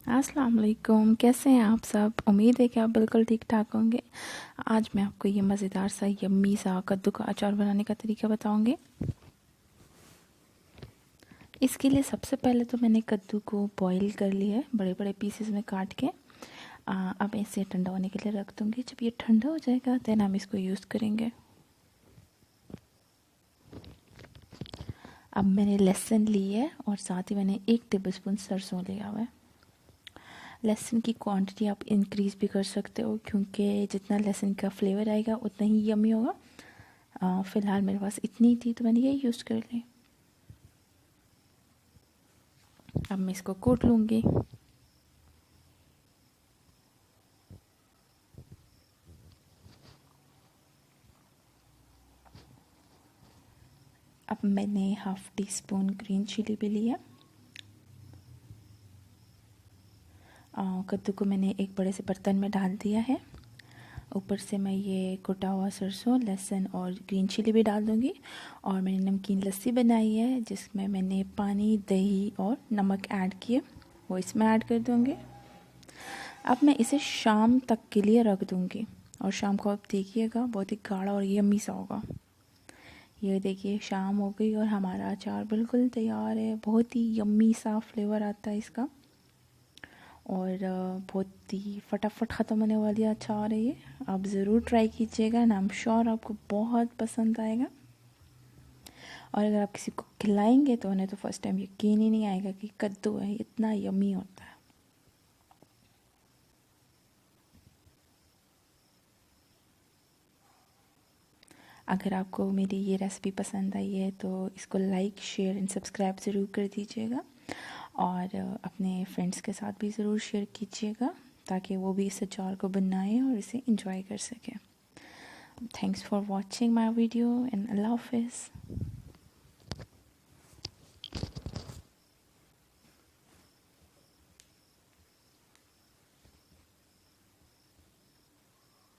अस्सलाम वालेकुम। कैसे हैं आप सब? उम्मीद है कि आप बिल्कुल ठीक ठाक होंगे। आज मैं आपको ये मज़ेदार सा यम्मी सा कद्दू का अचार बनाने का तरीका बताऊंगी। इसके लिए सबसे पहले तो मैंने कद्दू को बॉईल कर लिया है, बड़े बड़े पीसेस में काट के। अब इसे ठंडा होने के लिए रख दूँगी। जब ये ठंडा हो जाएगा देन हम इसको यूज़ करेंगे। अब मैंने लहसुन ली है और साथ ही मैंने 1 टेबलस्पून सरसों लिया हुआ है। लहसुन की क्वांटिटी आप इंक्रीज़ भी कर सकते हो, क्योंकि जितना लहसुन का फ्लेवर आएगा उतना ही यम्मी होगा। फ़िलहाल मेरे पास इतनी थी तो मैंने यही यूज़ कर ली। अब मैं इसको कूट लूँगी। अब मैंने 1/2 टीस्पून ग्रीन चिली भी लिया। कद्दू को मैंने एक बड़े से बर्तन में डाल दिया है। ऊपर से मैं ये कुटा हुआ सरसों, लहसुन और ग्रीन चिली भी डाल दूँगी। और मैंने नमकीन लस्सी बनाई है जिसमें मैंने पानी, दही और नमक ऐड किए, वो इसमें ऐड कर दूँगी। अब मैं इसे शाम तक के लिए रख दूँगी और शाम को आप देखिएगा बहुत ही गाढ़ा और यम्मी सा होगा। ये देखिए शाम हो गई और हमारा अचार बिल्कुल तैयार है। बहुत ही यम्मी सा फ्लेवर आता है इसका और बहुत ही फटाफट ख़त्म होने वाली अचार है ये। आप ज़रूर ट्राई कीजिएगा एंड आई एम श्योर आपको बहुत पसंद आएगा। और अगर आप किसी को खिलाएंगे तो उन्हें तो फर्स्ट टाइम यकीन ही नहीं आएगा कि कद्दू है, इतना यम्मी होता है। अगर आपको मेरी ये रेसिपी पसंद आई है तो इसको लाइक, शेयर एंड सब्सक्राइब ज़रूर कर दीजिएगा और अपने फ्रेंड्स के साथ भी ज़रूर शेयर कीजिएगा ताकि वो भी इस अचार को बनाएं और इसे इंजॉय कर सकें। Thanks for watching my video and अल्लाह हाफिज़।